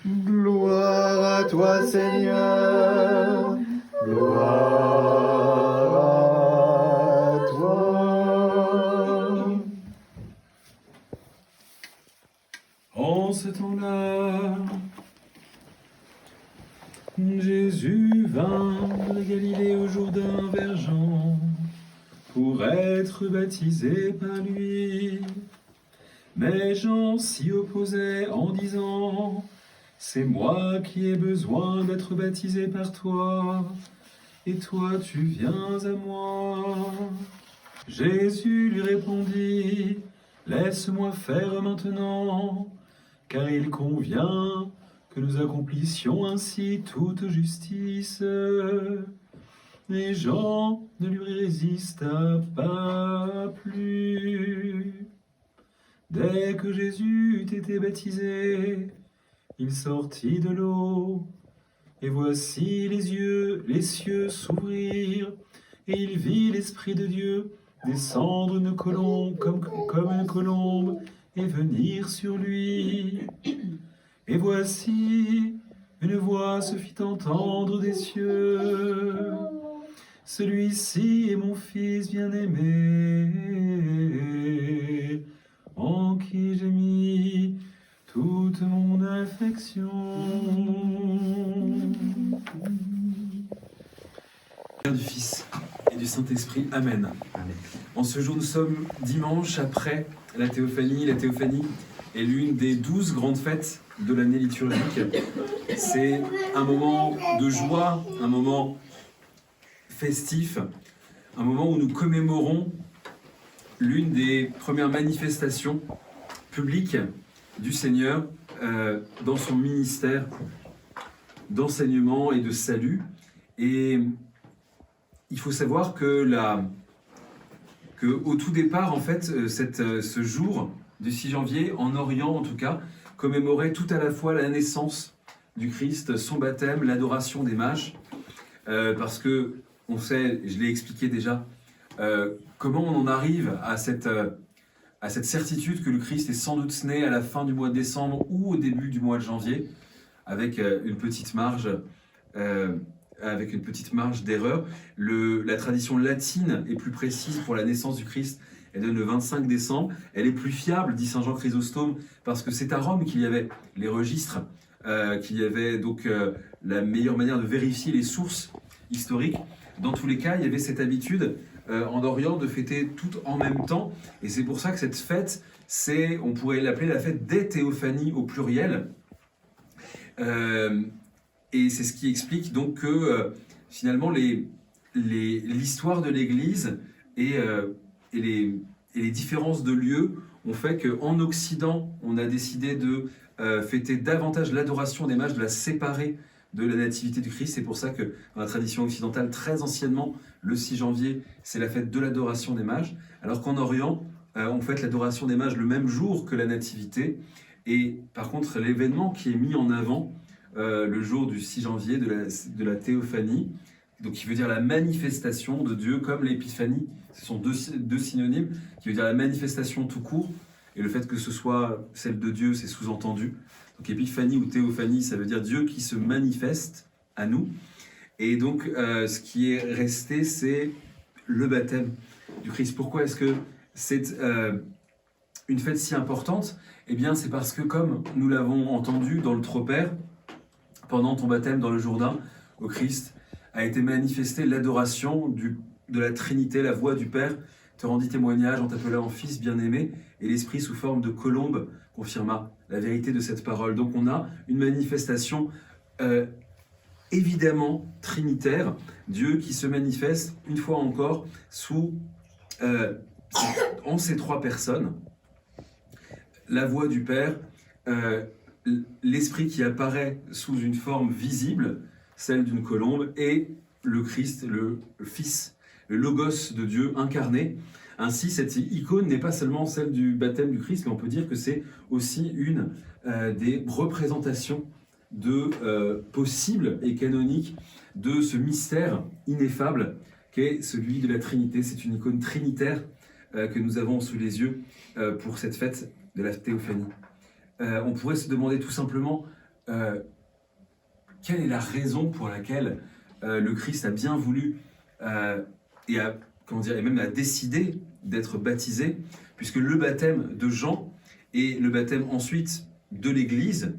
Gloire à toi, Seigneur. Gloire à toi. En ce temps-là, Jésus vint de Galilée au Jourdain vers Jean pour être baptisé par lui. Mais Jean s'y opposait en disant: c'est moi qui ai besoin d'être baptisé par toi, et toi tu viens à moi. Jésus lui répondit: laisse-moi faire maintenant, car il convient que nous accomplissions ainsi toute justice. Et Jean ne lui résista pas plus. Dès que Jésus eut été baptisé, il sortit de l'eau, et voici les cieux s'ouvrirent, et il vit l'Esprit de Dieu descendre comme une colombe et venir sur lui. Et voici, une voix se fit entendre des cieux: celui-ci est mon Fils bien-aimé, en qui j'ai mis toute mon affection. Du Fils et du Saint-Esprit. Amen. Amen. En ce jour, nous sommes dimanche après la Théophanie. La Théophanie est l'une des 12 grandes fêtes de l'année liturgique. C'est un moment de joie, un moment festif, un moment où nous commémorons l'une des premières manifestations publiques du Seigneur dans son ministère d'enseignement et de salut. Et il faut savoir que au tout départ, en fait, ce jour du 6 janvier, en Orient en tout cas, commémorait tout à la fois la naissance du Christ, son baptême, l'adoration des mages, parce que on sait, je l'ai expliqué déjà, comment on en arrive à cette certitude que le Christ est sans doute né à la fin du mois de décembre ou au début du mois de janvier, avec une petite marge d'erreur. La tradition latine est plus précise pour la naissance du Christ. Elle donne le 25 décembre. Elle est plus fiable, dit saint Jean Chrysostome, parce que c'est à Rome qu'il y avait les registres, qu'il y avait donc la meilleure manière de vérifier les sources historiques. Dans tous les cas, il y avait cette habitude en Orient de fêter tout en même temps. Et c'est pour ça que cette fête, on pourrait l'appeler la fête des Théophanies au pluriel. Et c'est ce qui explique donc que finalement l'histoire de l'Église et les différences de lieux ont fait qu'en Occident, on a décidé de fêter davantage l'adoration des mages, de la séparer de la nativité du Christ. C'est pour ça que dans la tradition occidentale, très anciennement, le 6 janvier, c'est la fête de l'adoration des mages, alors qu'en Orient, on fête l'adoration des mages le même jour que la nativité. Et par contre, l'événement qui est mis en avant le jour du 6 janvier de la Théophanie, donc qui veut dire la manifestation de Dieu, comme l'épiphanie, ce sont deux synonymes, qui veut dire la manifestation tout court, et le fait que ce soit celle de Dieu, c'est sous-entendu. Donc épiphanie ou théophanie, ça veut dire Dieu qui se manifeste à nous. Et donc ce qui est resté, c'est le baptême du Christ. Pourquoi est-ce que c'est une fête si importante? Eh bien c'est parce que, comme nous l'avons entendu dans le Tropère, pendant ton baptême dans le Jourdain, au Christ a été manifestée l'adoration de la Trinité, la voix du Père te rendit témoignage en t'appelant en Fils bien-aimé, et l'Esprit sous forme de colombe confirma la vérité de cette parole. Donc on a une manifestation évidemment trinitaire, Dieu qui se manifeste une fois encore en ces trois personnes, la voix du Père, l'Esprit qui apparaît sous une forme visible, celle d'une colombe, et le Christ, le Fils, le Logos de Dieu incarné. Ainsi, cette icône n'est pas seulement celle du baptême du Christ, mais on peut dire que c'est aussi une des représentations possibles et canoniques de ce mystère ineffable qu'est celui de la Trinité. C'est une icône trinitaire que nous avons sous les yeux pour cette fête de la Théophanie. On pourrait se demander tout simplement euh, quelle est la raison pour laquelle le Christ a bien voulu et même a décidé d'être baptisé, puisque le baptême de Jean et le baptême ensuite de l'Église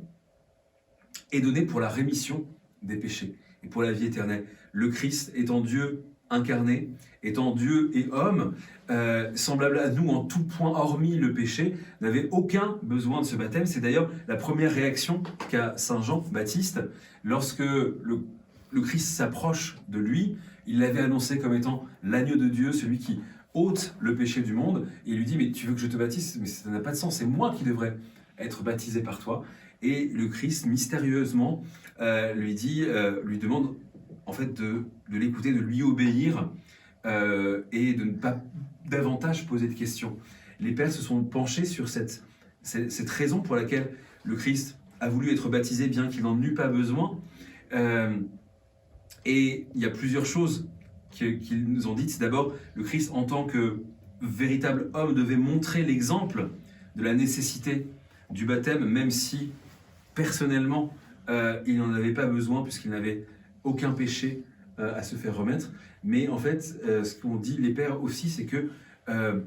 est donné pour la rémission des péchés et pour la vie éternelle. Le Christ étant Dieu incarné, étant Dieu et homme, semblable à nous en tout point hormis le péché, n'avait aucun besoin de ce baptême. C'est d'ailleurs la première réaction qu'a Saint Jean Baptiste lorsque le Christ s'approche de lui. Il l'avait annoncé comme étant l'agneau de Dieu, celui qui ôte le péché du monde. Et il lui dit, mais tu veux que je te baptise? Mais ça n'a pas de sens, c'est moi qui devrais être baptisé par toi. Et le Christ, mystérieusement, lui demande en fait de l'écouter, de lui obéir et de ne pas davantage poser de questions. Les pères se sont penchés sur cette raison pour laquelle le Christ a voulu être baptisé bien qu'il n'en eût pas besoin. Et il y a plusieurs choses qu'ils nous ont dites. D'abord, le Christ, en tant que véritable homme, devait montrer l'exemple de la nécessité du baptême, même si personnellement, il n'en avait pas besoin puisqu'il n'avait aucun péché à se faire remettre. Mais en fait, ce qu'ont dit les pères aussi, c'est que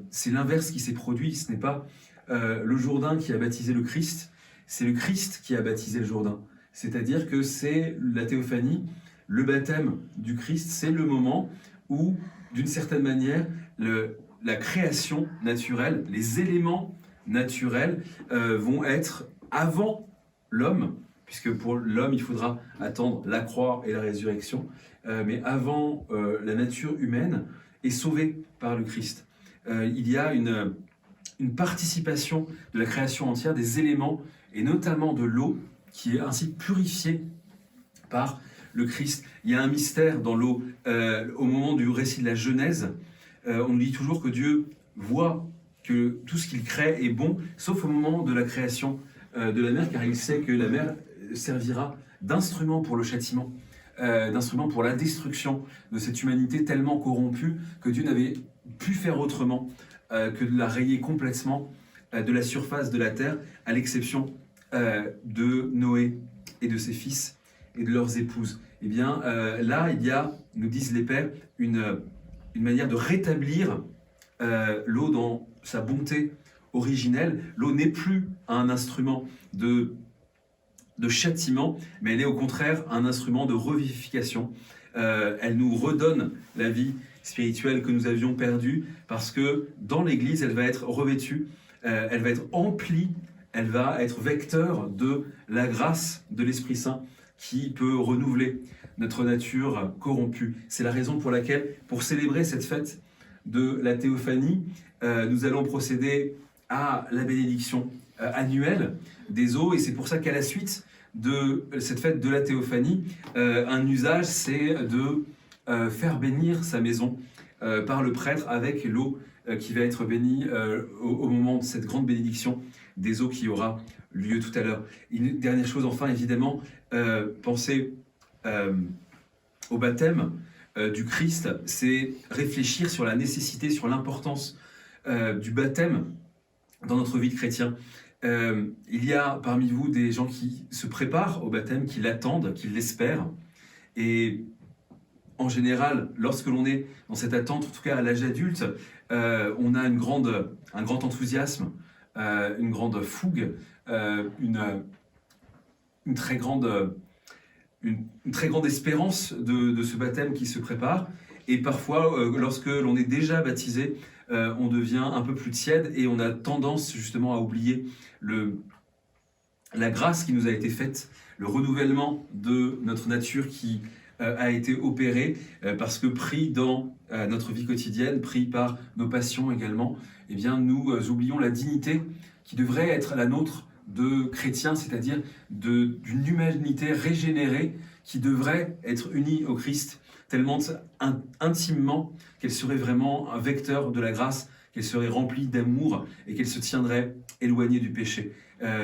c'est l'inverse qui s'est produit. Ce n'est pas le Jourdain qui a baptisé le Christ, c'est le Christ qui a baptisé le Jourdain. C'est-à-dire que c'est la théophanie, le baptême du Christ, c'est le moment où, d'une certaine manière, la création naturelle, les éléments naturels vont être avant l'homme, puisque pour l'homme, il faudra attendre la croix et la résurrection, mais avant la nature humaine est sauvée par le Christ. Il y a une participation de la création entière des éléments, et notamment de l'eau, qui est ainsi purifiée par le Christ. Il y a un mystère dans l'eau. Au moment du récit de la Genèse, on nous dit toujours que Dieu voit que tout ce qu'il crée est bon, sauf au moment de la création de la mer, car il sait que la mer servira d'instrument pour le châtiment, d'instrument pour la destruction de cette humanité tellement corrompue que Dieu n'avait pu faire autrement que de la rayer complètement de la surface de la terre, à l'exception de Noé et de ses fils et de leurs épouses. Eh bien, là, il y a, nous disent les pères, une manière de rétablir l'eau dans sa bonté originelle. L'eau n'est plus un instrument de châtiment, mais elle est au contraire un instrument de revivification. Elle nous redonne la vie spirituelle que nous avions perdue, parce que dans l'Église, elle va être revêtue, elle va être emplie, elle va être vecteur de la grâce de l'Esprit Saint qui peut renouveler notre nature corrompue. C'est la raison pour laquelle, pour célébrer cette fête de la théophanie, nous allons procéder à la bénédiction annuelle des eaux, et c'est pour ça qu'à la suite de cette fête de la théophanie, un usage, c'est de faire bénir sa maison par le prêtre avec l'eau qui va être bénie au moment de cette grande bénédiction des eaux qui aura lieu tout à l'heure. Une dernière chose enfin, évidemment, penser au baptême du Christ, c'est réfléchir sur la nécessité, sur l'importance du baptême dans notre vie de chrétien. Il y a parmi vous des gens qui se préparent au baptême, qui l'attendent, qui l'espèrent. Et en général, lorsque l'on est dans cette attente, en tout cas à l'âge adulte, on a un grand enthousiasme, une grande fougue, une très grande espérance de ce baptême qui se prépare. Et parfois, lorsque l'on est déjà baptisé, on devient un peu plus tiède et on a tendance justement à oublier la grâce qui nous a été faite, le renouvellement de notre nature qui a été opéré, parce que pris dans notre vie quotidienne, pris par nos passions également, eh bien nous oublions la dignité qui devrait être la nôtre de chrétiens, c'est-à-dire d'une humanité régénérée qui devrait être unie au Christ tellement intimement qu'elle serait vraiment un vecteur de la grâce, qu'elle serait remplie d'amour et qu'elle se tiendrait éloignée du péché.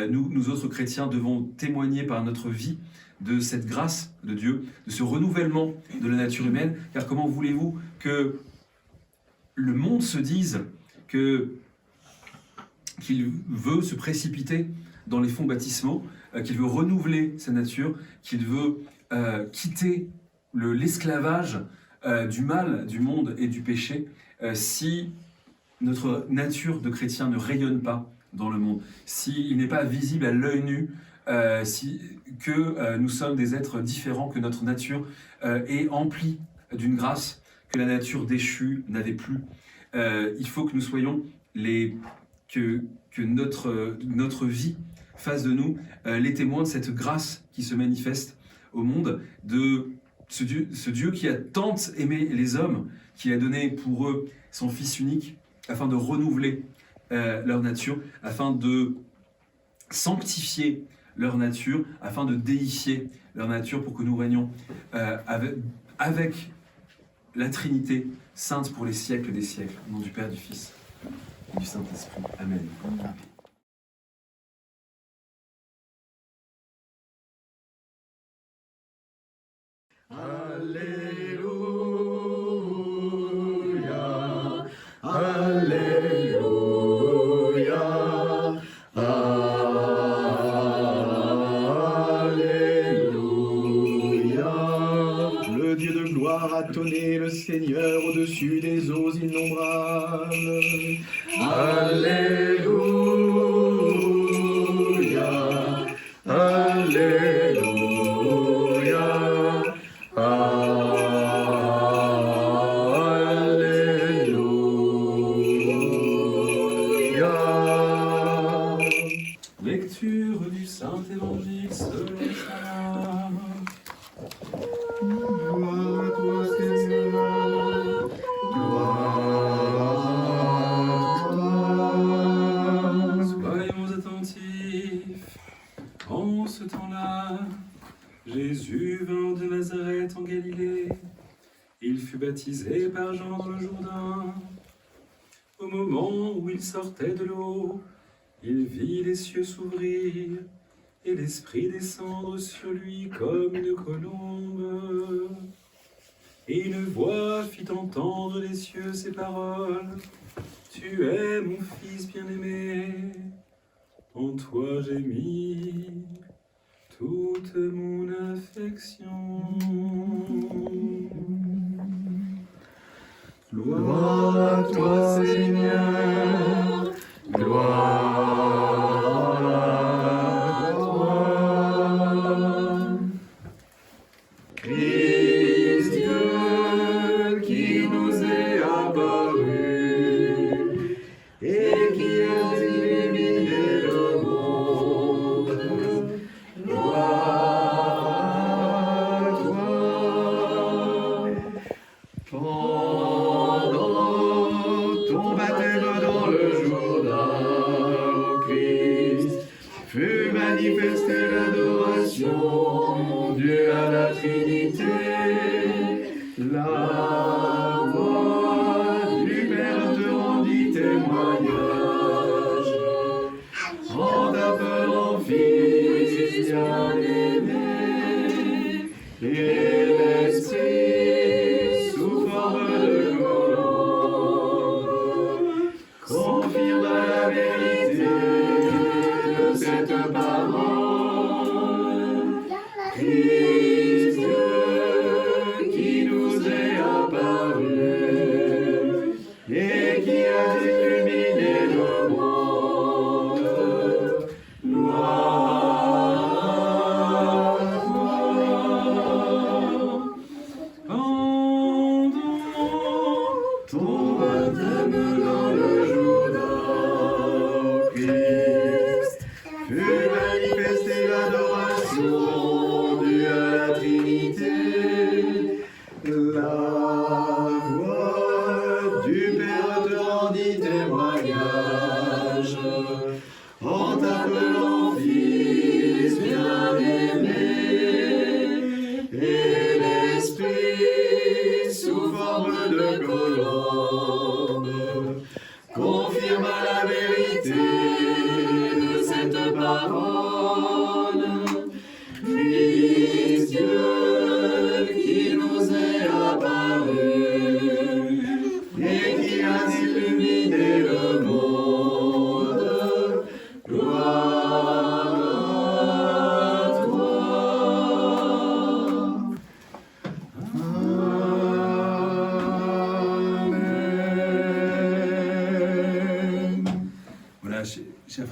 Nous autres chrétiens devons témoigner par notre vie de cette grâce de Dieu, de ce renouvellement de la nature humaine, car comment voulez-vous que le monde se dise qu'il veut se précipiter dans les fonds baptismaux, qu'il veut renouveler sa nature, qu'il veut quitter l'esclavage du mal, du monde et du péché, si notre nature de chrétien ne rayonne pas dans le monde, s'il n'est pas visible à l'œil nu, que nous sommes des êtres différents, que notre nature est emplie d'une grâce que la nature déchue n'avait plus. Il faut que nous soyons que notre vie fasse de nous les témoins de cette grâce qui se manifeste au monde, de ce Dieu qui a tant aimé les hommes, qui a donné pour eux son Fils unique, afin de renouveler leur nature, afin de sanctifier leur nature, afin de déifier leur nature, pour que nous régnions avec la Trinité sainte pour les siècles des siècles. Au nom du Père, du Fils et du Saint-Esprit. Amen. Alléluia, Alléluia, Alléluia. Le Dieu de gloire a tonné, le Seigneur au-dessus des eaux innombrables. Alléluia, Alléluia, Alléluia. Lecture du Saint-Évangile selon Saint Marc. Gloire à toi, Seigneur. Gloire à toi. Soyons attentifs. En ce temps-là, Jésus vint de Nazareth en Galilée. Il fut baptisé par Jean dans le Jourdain. Au moment où il sortait de l'eau, il vit les cieux s'ouvrir et l'Esprit descendre sur lui comme une colombe. Et une voix fit entendre des cieux ces paroles. Tu es mon Fils bien-aimé, en toi j'ai mis toute mon affection. Gloire à toi, Seigneur. Gloire à toi. Christ, Dieu qui nous est apparu et qui a illuminé le monde. Gloire à toi. Pendant ton baptême dans le Jourdain, ô Christ, fut manifestée l'adoration, Dieu à la Trinité. La voix du Père te rendit témoignage, en t'appelant Fils bien-aimé, et l'Esprit, sous forme de colombe, confirme la vérité de cette parole. Christ, Dieu qui nous est apparu et qui a illuminé le monde. Gloire à toi. Pendant Ton baptême dans le Jourdain, Christ, fut manifestée l'adoration, Dieu à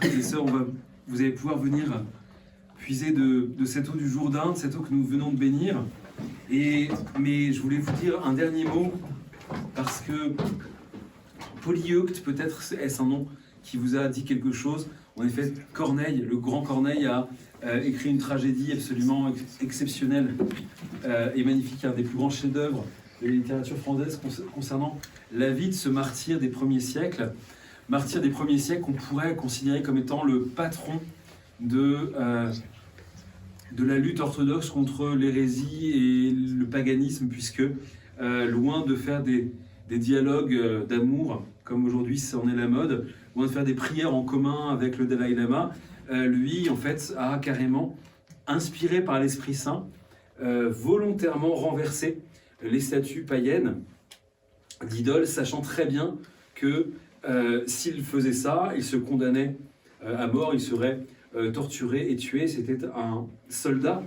frères et sœurs, vous allez pouvoir venir puiser de cette eau du Jourdain, de cette eau que nous venons de bénir. Mais je voulais vous dire un dernier mot, parce que Polyeucte, peut-être est-ce un nom qui vous a dit quelque chose. En effet, Corneille, le grand Corneille, a écrit une tragédie absolument exceptionnelle et magnifique, un des plus grands chefs-d'œuvre de la littérature française concernant la vie de ce martyr des premiers siècles. Martyr des premiers siècles qu'on pourrait considérer comme étant le patron de la lutte orthodoxe contre l'hérésie et le paganisme, puisque loin de faire des dialogues d'amour, comme aujourd'hui c'en est la mode, loin de faire des prières en commun avec le Dalai Lama, lui, en fait, a carrément, inspiré par l'Esprit Saint, volontairement renversé les statues païennes d'idoles, sachant très bien que s'il faisait ça, il se condamnait à mort, il serait torturé et tué. C'était un soldat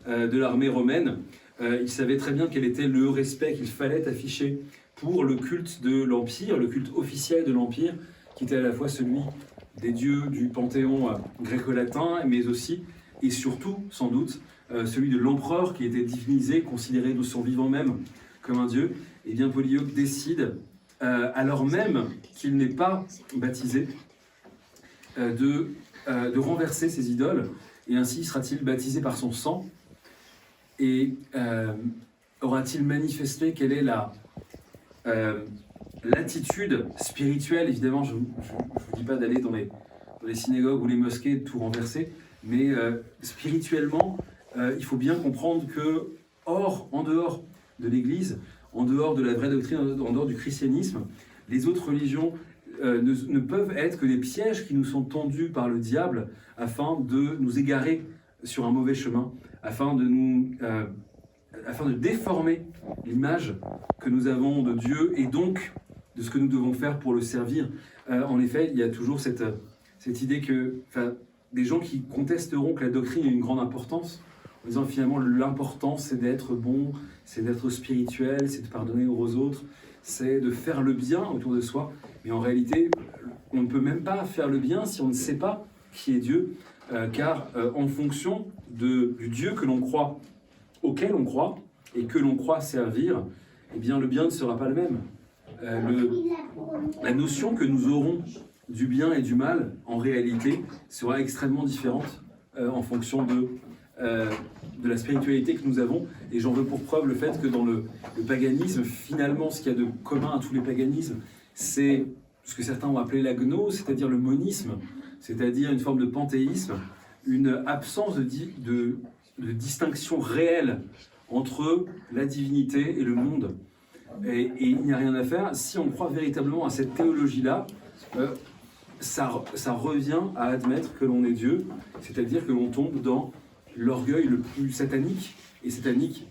de l'armée romaine. Il savait très bien quel était le respect qu'il fallait afficher pour le culte de l'Empire, le culte officiel de l'Empire, qui était à la fois celui des dieux du panthéon gréco-latin, mais aussi, et surtout, sans doute, celui de l'empereur, qui était divinisé, considéré de son vivant même comme un dieu. Et bien Polyeucte décide, alors même qu'il n'est pas baptisé, de renverser ses idoles, et ainsi sera-t-il baptisé par son sang, et aura-t-il manifesté quelle est l'attitude spirituelle. Évidemment, je ne vous dis pas d'aller dans les synagogues ou les mosquées de tout renverser, mais spirituellement, il faut bien comprendre que en dehors de l'Église, en dehors de la vraie doctrine, en dehors du christianisme, les autres religions ne peuvent être que des pièges qui nous sont tendus par le diable afin de nous égarer sur un mauvais chemin, afin de déformer l'image que nous avons de Dieu et donc de ce que nous devons faire pour le servir. En effet, il y a toujours cette idée que des gens qui contesteront que la doctrine a une grande importance, en disant finalement l'important c'est d'être bon, c'est d'être spirituel, c'est de pardonner aux autres, c'est de faire le bien autour de soi. Mais en réalité, on ne peut même pas faire le bien si on ne sait pas qui est Dieu, car en fonction du Dieu que l'on croit, auquel on croit et que l'on croit servir, eh bien le bien ne sera pas le même. La notion que nous aurons du bien et du mal, en réalité, sera extrêmement différente en fonction de la spiritualité que nous avons. Et j'en veux pour preuve le fait que dans le paganisme, finalement, ce qu'il y a de commun à tous les paganismes, c'est ce que certains ont appelé la gnose, c'est-à-dire le monisme, c'est-à-dire une forme de panthéisme, une absence de distinction réelle entre la divinité et le monde. Et il n'y a rien à faire. Si on croit véritablement à cette théologie-là, ça revient à admettre que l'on est Dieu, c'est-à-dire que l'on tombe dans l'orgueil le plus satanique. Et satanique,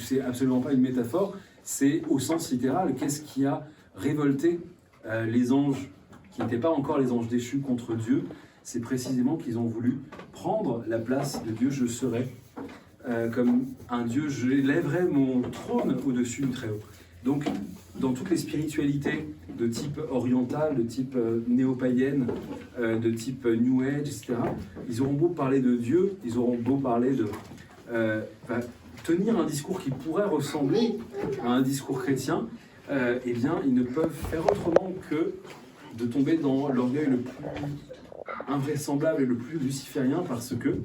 c'est absolument pas une métaphore, c'est au sens littéral. Qu'est-ce qui a révolté les anges, qui n'étaient pas encore les anges déchus, contre Dieu? C'est précisément qu'ils ont voulu prendre la place de Dieu. Je serai comme un Dieu, je lèverai mon trône au-dessus du Très-Haut. Donc, dans toutes les spiritualités de type oriental, de type néo-païenne, de type New Age, etc., ils auront beau parler de Dieu, ils auront beau parler de... tenir un discours qui pourrait ressembler à un discours chrétien, eh bien, ils ne peuvent faire autrement que de tomber dans l'orgueil le plus invraisemblable et le plus luciférien, parce que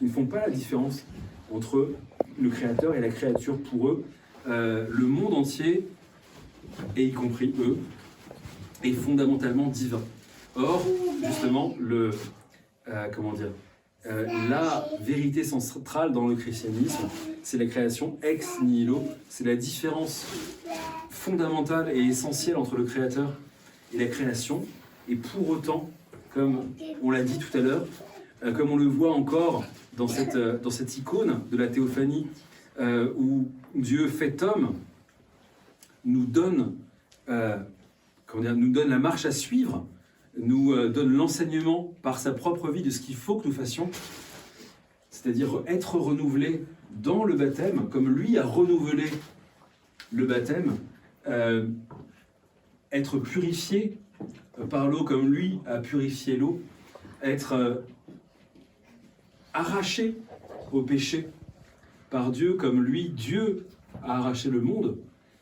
ils ne font pas la différence entre le Créateur et la créature. Pour eux, le monde entier, et y compris eux, est fondamentalement divin. Or, justement, la vérité centrale dans le christianisme, c'est la création ex nihilo, c'est la différence fondamentale et essentielle entre le Créateur et la création. Et pour autant, comme on l'a dit tout à l'heure, comme on le voit encore dans cette icône de la théophanie, où Dieu fait homme, nous donne la marche à suivre, nous donne l'enseignement par sa propre vie de ce qu'il faut que nous fassions, c'est-à-dire être renouvelé dans le baptême, comme lui a renouvelé le baptême, être purifié par l'eau comme lui a purifié l'eau, être arraché au péché par Dieu, comme lui, Dieu a arraché le monde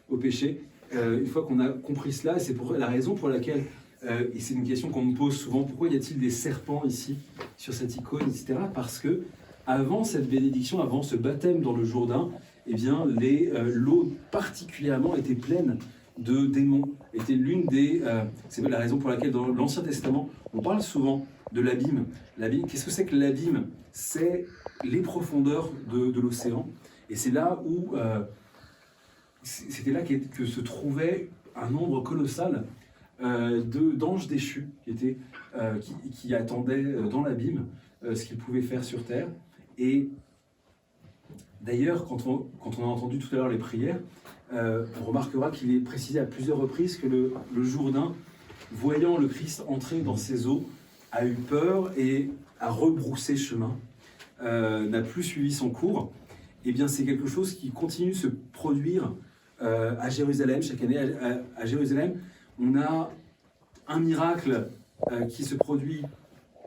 au péché. Une fois qu'on a compris cela, c'est pour la raison pour laquelle, et c'est une question qu'on me pose souvent, pourquoi y a-t-il des serpents ici, sur cette icône, etc. Parce que avant cette bénédiction, avant ce baptême dans le Jourdain, eh bien, l'eau particulièrement était pleine de démons. Était l'une des... c'est la raison pour laquelle dans l'Ancien Testament, on parle souvent de l'abîme. L'abîme, qu'est-ce que c'est que l'abîme? C'est les profondeurs de l'océan. Et c'est là où... c'était là que se trouvait un nombre colossal d'anges déchus qui attendaient dans l'abîme ce qu'ils pouvaient faire sur terre. Et d'ailleurs, quand on a entendu tout à l'heure les prières, on remarquera qu'il est précisé à plusieurs reprises que le Jourdain, voyant le Christ entrer dans ses eaux, a eu peur et a rebroussé chemin, n'a plus suivi son cours. Eh bien, c'est quelque chose qui continue de se produire à Jérusalem. Chaque année, à Jérusalem, on a un miracle qui se produit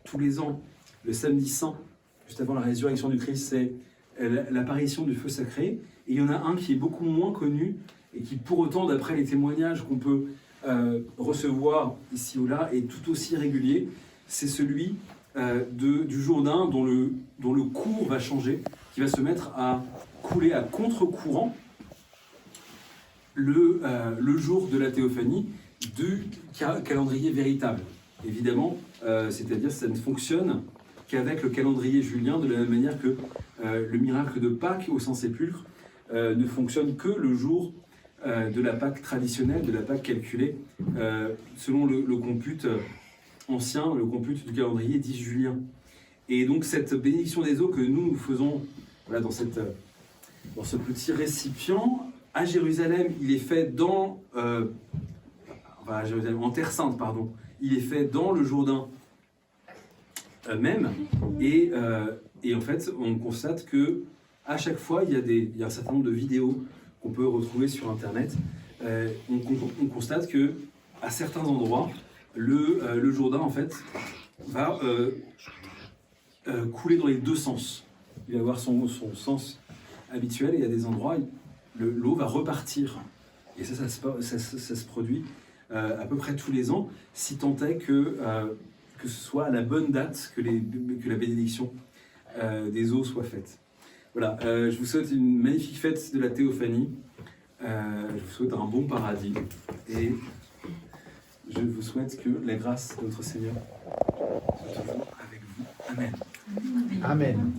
tous les ans, le samedi saint, juste avant la résurrection du Christ, c'est l'apparition du feu sacré. Et il y en a un qui est beaucoup moins connu et qui, pour autant, d'après les témoignages qu'on peut recevoir ici ou là, est tout aussi régulier. C'est celui du Jourdain dont le cours va changer, qui va se mettre à couler à contre-courant le jour de la théophanie du calendrier véritable. Évidemment, c'est-à-dire que ça ne fonctionne qu'avec le calendrier julien, de la même manière que le miracle de Pâques au Saint-Sépulcre ne fonctionne que le jour de la Pâque traditionnelle, de la Pâque calculée, selon le compute ancien, le compute du calendrier dit julien. Et donc cette bénédiction des eaux que nous faisons voilà, dans ce petit récipient, à Jérusalem, il est fait en Terre Sainte, pardon. Il est fait dans le Jourdain même, et en fait, on constate que à chaque fois, il y a un certain nombre de vidéos qu'on peut retrouver sur Internet. On constate que à certains endroits, le Jourdain en fait va couler dans les deux sens. Il va avoir son sens habituel, et il y a des endroits l'eau va repartir. Et ça se produit à peu près tous les ans, si tant est que ce soit à la bonne date que la bénédiction des eaux soit faite. Voilà, je vous souhaite une magnifique fête de la Théophanie. Je vous souhaite un bon paradis. Et je vous souhaite que la grâce de notre Seigneur soit toujours avec vous. Amen. Amen.